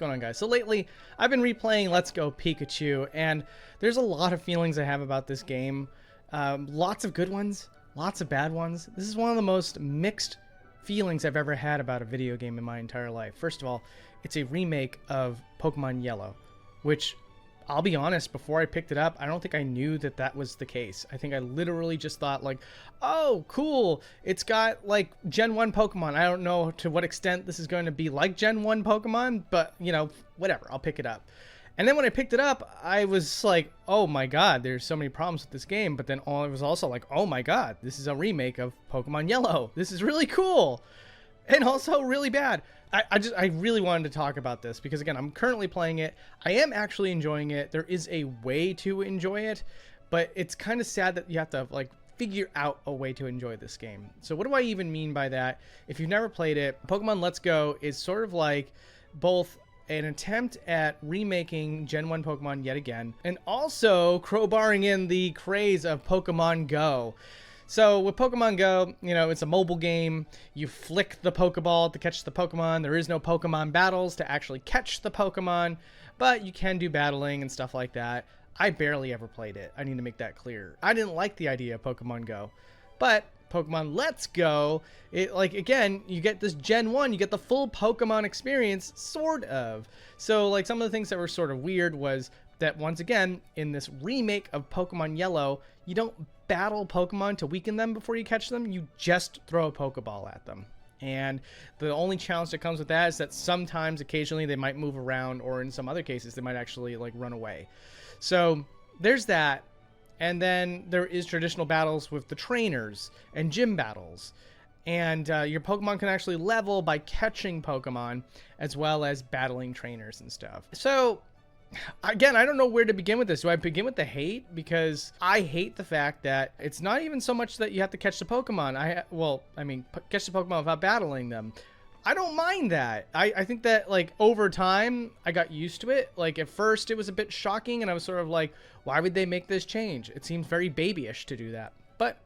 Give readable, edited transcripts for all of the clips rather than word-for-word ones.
going on, guys? So lately, I've been replaying Let's Go Pikachu, and there's a lot of feelings I have about this game. Lots of good ones, lots of bad ones. This is one of the most mixed feelings I've ever had about a video game in my entire life. First of all, it's a remake of Pokemon Yellow, which, I'll be honest, before I picked it up, I don't think I knew that that was the case. I think I literally just thought like, oh, cool. It's got like Gen 1 Pokemon. I don't know to what extent this is going to be like Gen 1 Pokemon, but you know, whatever, I'll pick it up. And then when I picked it up, I was like, oh my God, there's so many problems with this game. But then I was also like, oh my God, this is a remake of Pokemon Yellow. This is really cool. And also really bad. I really wanted to talk about this because, again, I'm currently playing it. I am actually enjoying it. There is a way to enjoy it, but it's kind of sad that you have to like figure out a way to enjoy this game. So what do I even mean by that? If you've never played it, Pokemon Let's Go is sort of like both an attempt at remaking Gen 1 Pokemon yet again, and also crowbarring in the craze of Pokemon Go. So with Pokemon Go, you know, it's a mobile game. You flick the Pokeball to catch the Pokemon. There is no Pokemon battles to actually catch the Pokemon, but you can do battling and stuff like that. I barely ever played it. I need to make that clear. I didn't like the idea of Pokemon Go, but Pokemon Let's Go, it, like, again, you get this Gen 1, you get the full Pokemon experience, sort of. So like some of the things that were sort of weird was that once again, in this remake of Pokemon Yellow, you don't battle Pokemon to weaken them before you catch them, you just throw a Pokeball at them. And the only challenge that comes with that is that sometimes, occasionally, they might move around, or in some other cases, they might actually like run away. So there's that. And then there is traditional battles with the trainers and gym battles. And your Pokemon can actually level by catching Pokemon as well as battling trainers and stuff. So again, I don't know where to begin with this. Do I begin with the hate? Because I hate the fact that it's not even so much that you have to catch the Pokemon. Catch the Pokemon without battling them. I don't mind that. I think that, like, over time, I got used to it. Like, at first, it was a bit shocking, and I was sort of like, why would they make this change? It seems very babyish to do that. But,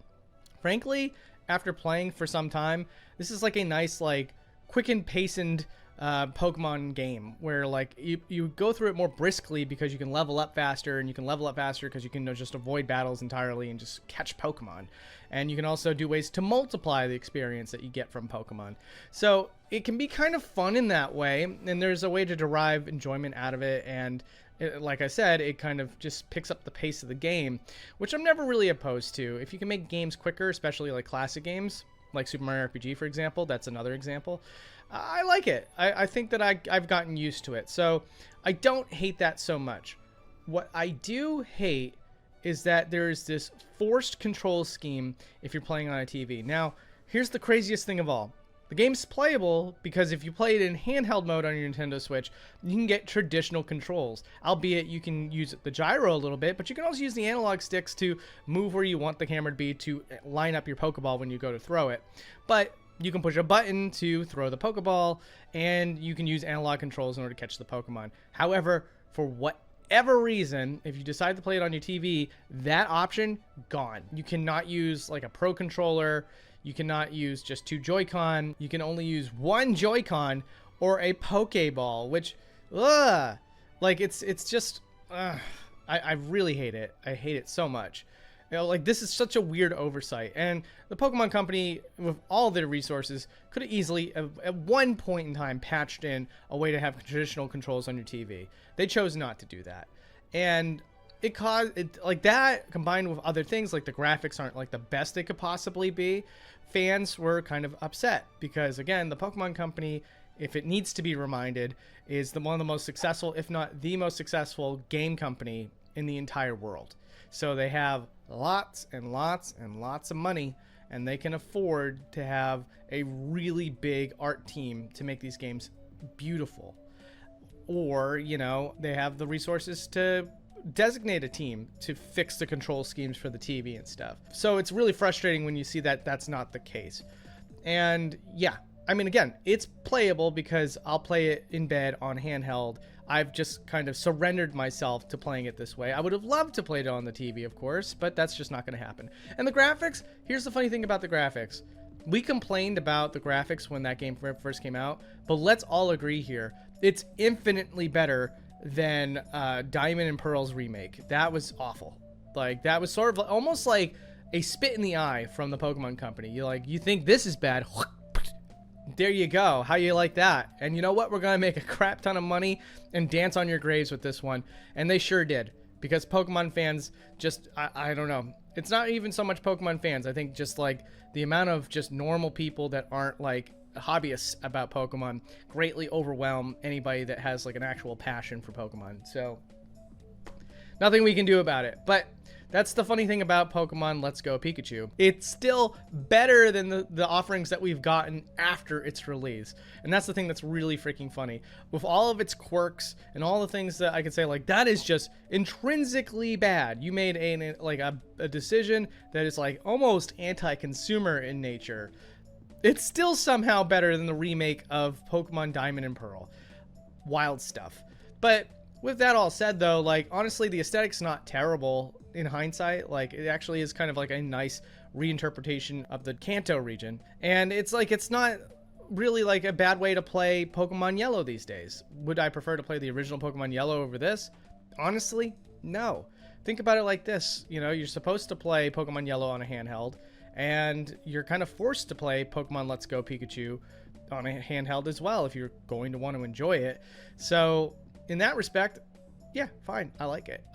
frankly, after playing for some time, this is like a nice, like, quick and paced Pokemon game where like you go through it more briskly because you can level up faster, and you can level up faster because you can just avoid battles entirely and just catch Pokemon. And you can also do ways to multiply the experience that you get from Pokemon. So it can be kind of fun in that way, and there's a way to derive enjoyment out of it. And like I said, it kind of just picks up the pace of the game, which I'm never really opposed to. If you can make games quicker, especially like classic games like Super Mario RPG, for example, that's another example. I like it. I think that I've gotten used to it. So I don't hate that so much. What I do hate is that there is this forced control scheme if you're playing on a TV. Now, here's the craziest thing of all. The game's playable because if you play it in handheld mode on your Nintendo Switch, you can get traditional controls. Albeit you can use the gyro a little bit, but you can also use the analog sticks to move where you want the camera to be to line up your Pokeball when you go to throw it. But you can push a button to throw the Pokeball, and you can use analog controls in order to catch the Pokemon. However, for whatever reason, if you decide to play it on your TV, that option, gone. You cannot use like a Pro Controller. You cannot use just 2 Joy-Con. You can only use 1 Joy-Con or a Pokeball, which, like it's just, I really hate it. I hate it so much. You know, like, this is such a weird oversight, and the Pokemon Company, with all their resources, could have easily, at one point in time, patched in a way to have traditional controls on your TV. They chose not to do that, and it caused it, like, that combined with other things, like the graphics aren't like the best they could possibly be. Fans were kind of upset because, again, the Pokemon Company, if it needs to be reminded, is one of the most successful, if not the most successful, game company in the entire world. So they have lots and lots and lots of money, and they can afford to have a really big art team to make these games beautiful. Or, you know, they have the resources to designate a team to fix the control schemes for the TV and stuff. So it's really frustrating when you see that that's not the case. And yeah, I mean, again, it's playable because I'll play it in bed on handheld. I've just kind of surrendered myself to playing it this way. I would have loved to play it on the TV, of course, but that's just not going to happen. And the graphics, here's the funny thing about the graphics. We complained about the graphics when that game first came out, but let's all agree here. It's infinitely better than Diamond and Pearl's remake. That was awful. Like, that was sort of almost like a spit in the eye from the Pokemon Company. You think this is bad? There you go. How you like that? And you know what? We're gonna make a crap ton of money and dance on your graves with this one. And they sure did, because Pokemon fans just, I don't know. It's not even so much Pokemon fans. I think just like the amount of just normal people that aren't like hobbyists about Pokemon greatly overwhelm anybody that has like an actual passion for Pokemon. So nothing we can do about it. But that's the funny thing about Pokemon Let's Go Pikachu. It's still better than the offerings that we've gotten after its release. And that's the thing that's really freaking funny. With all of its quirks and all the things that I could say, like, that is just intrinsically bad. You made a decision that is like almost anti-consumer in nature. It's still somehow better than the remake of Pokemon Diamond and Pearl. Wild stuff. But with that all said, though, like, honestly, the aesthetic's not terrible in hindsight. Like, it actually is kind of like a nice reinterpretation of the Kanto region. And it's like, it's not really like a bad way to play Pokemon Yellow these days. Would I prefer to play the original Pokemon Yellow over this? Honestly, no. Think about it like this. You know, you're supposed to play Pokemon Yellow on a handheld, and you're kind of forced to play Pokemon Let's Go Pikachu on a handheld as well if you're going to want to enjoy it. So in that respect, yeah, fine. I like it.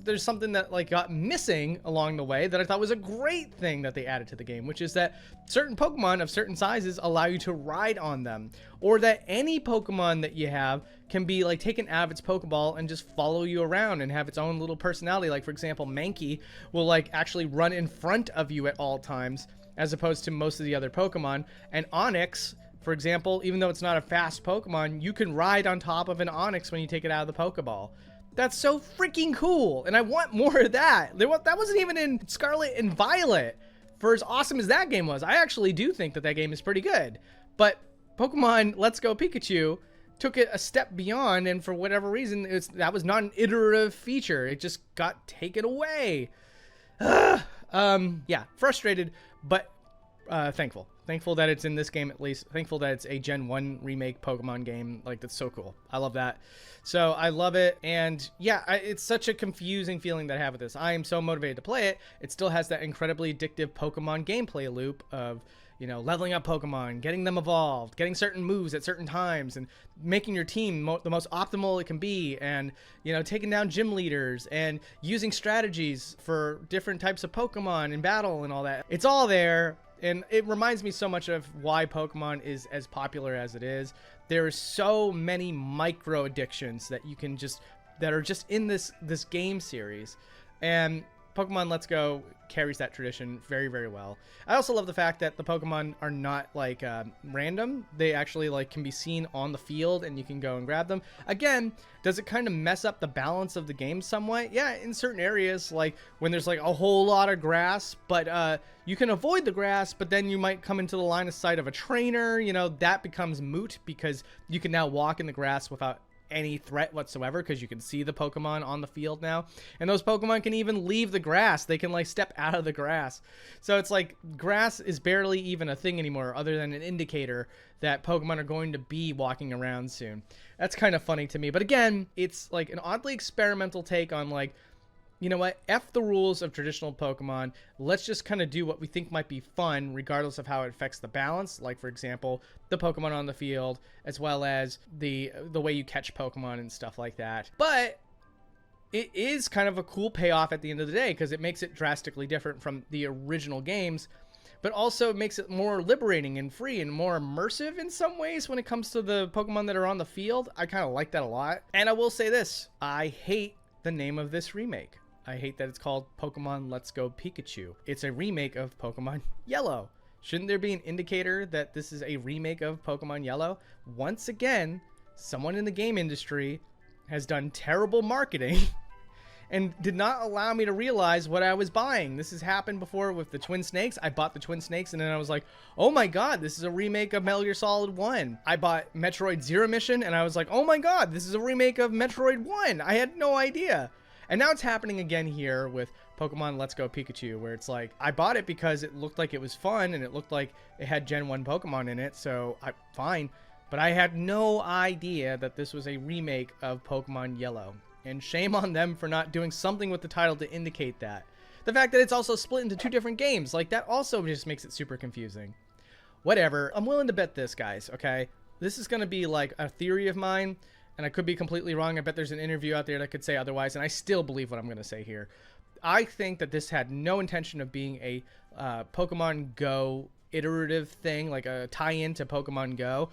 There's something that like got missing along the way that I thought was a great thing that they added to the game, which is that certain Pokemon of certain sizes allow you to ride on them, or that any Pokemon that you have can be like taken out of its Pokeball and just follow you around and have its own little personality. Like, for example, Mankey will like actually run in front of you at all times, as opposed to most of the other Pokemon. And Onix, for example, even though it's not a fast Pokemon, you can ride on top of an Onix when you take it out of the Pokeball. That's so freaking cool, and I want more of that. That wasn't even in Scarlet and Violet. For as awesome as that game was, I actually do think that game is pretty good. But Pokemon Let's Go Pikachu took it a step beyond, and for whatever reason, that was not an iterative feature. It just got taken away. Yeah, frustrated, but thankful. Thankful that it's in this game, at least. Thankful that it's a Gen 1 remake Pokemon game. Like, that's so cool. I love that. So I love it. And yeah, it's such a confusing feeling that I have with this. I am so motivated to play it. It still has that incredibly addictive Pokemon gameplay loop of, you know, leveling up Pokemon, getting them evolved, getting certain moves at certain times, and making your team the most optimal it can be, and, you know, taking down gym leaders, and using strategies for different types of Pokemon in battle and all that. It's all there. And it reminds me so much of why Pokemon is as popular as it is. There are so many micro addictions that you can that are just in this game series. And Pokemon Let's Go carries that tradition very, very well. I also love the fact that the Pokemon are not like random. They actually like can be seen on the field and you can go and grab them. Again, does it kind of mess up the balance of the game somewhat? Yeah, in certain areas, like when there's like a whole lot of grass, but you can avoid the grass, but then you might come into the line of sight of a trainer. You know, that becomes moot because you can now walk in the grass without any threat whatsoever, because you can see the Pokemon on the field now, and those Pokemon can even leave the grass. They can like step out of the grass. So it's like grass is barely even a thing anymore, other than an indicator that Pokemon are going to be walking around soon. That's kind of funny to me. But again, it's like an oddly experimental take on like, you know what, F the rules of traditional Pokemon. Let's just kind of do what we think might be fun, regardless of how it affects the balance. Like, for example, the Pokemon on the field, as well as the way you catch Pokemon and stuff like that. But it is kind of a cool payoff at the end of the day, because it makes it drastically different from the original games, but also it makes it more liberating and free and more immersive in some ways when it comes to the Pokemon that are on the field. I kind of like that a lot. And I will say this, I hate the name of this remake. I hate that it's called Pokemon Let's Go Pikachu. It's a remake of Pokemon Yellow. Shouldn't there be an indicator that this is a remake of Pokemon Yellow? Once again, someone in the game industry has done terrible marketing and did not allow me to realize what I was buying. This has happened before with the Twin Snakes. I bought the Twin Snakes and then I was like, oh my god, this is a remake of Metal Gear Solid 1. I bought Metroid Zero Mission and I was like, oh my god, this is a remake of Metroid 1. I had no idea. And now it's happening again here with Pokemon Let's Go Pikachu, where it's like, I bought it because it looked like it was fun and it looked like it had Gen 1 Pokemon in it, so fine. But I had no idea that this was a remake of Pokemon Yellow. And shame on them for not doing something with the title to indicate that. The fact that it's also split into 2 different games, like that also just makes it super confusing. Whatever, I'm willing to bet this, guys, okay? This is gonna be like a theory of mine, and I could be completely wrong. I bet there's an interview out there that could say otherwise, and I still believe what I'm gonna say here. I think that this had no intention of being a Pokemon Go iterative thing, like a tie-in to Pokemon Go,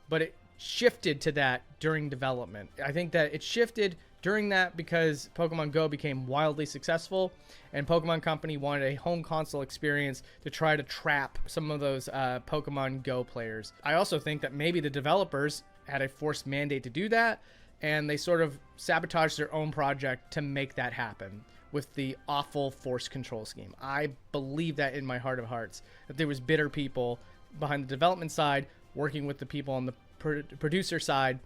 but it shifted to that during development. I think that it shifted during that because Pokemon Go became wildly successful, and Pokemon Company wanted a home console experience to try to trap some of those Pokemon Go players. I also think that maybe the developers had a forced mandate to do that, and they sort of sabotaged their own project to make that happen with the awful force control scheme. I believe that in my heart of hearts, that there was bitter people behind the development side working with the people on the producer side,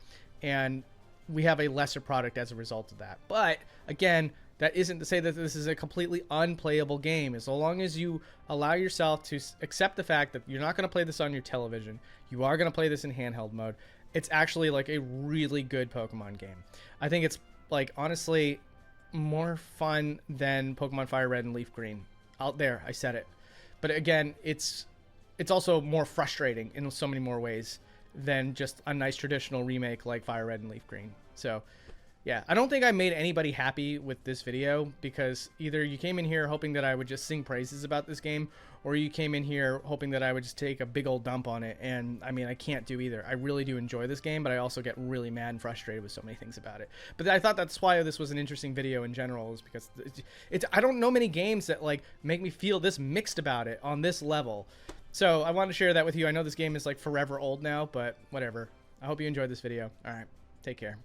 and we have a lesser product as a result of that. But again, that isn't to say that this is a completely unplayable game. As long as you allow yourself to accept the fact that you're not going to play this on your television, you are going to play this in handheld mode, it's actually like a really good Pokemon game. I think it's like honestly more fun than Pokemon Fire Red and Leaf Green. Out there, I said it. But again, it's also more frustrating in so many more ways than just a nice traditional remake like Fire Red and Leaf Green. So yeah, I don't think I made anybody happy with this video, because either you came in here hoping that I would just sing praises about this game, or you came in here hoping that I would just take a big old dump on it. And I mean, I can't do either. I really do enjoy this game, but I also get really mad and frustrated with so many things about it. But I thought that's why this was an interesting video in general, is because it's I don't know many games that like make me feel this mixed about it on this level. So I wanted to share that with you. I know this game is like forever old now, but whatever. I hope you enjoyed this video. All right, take care.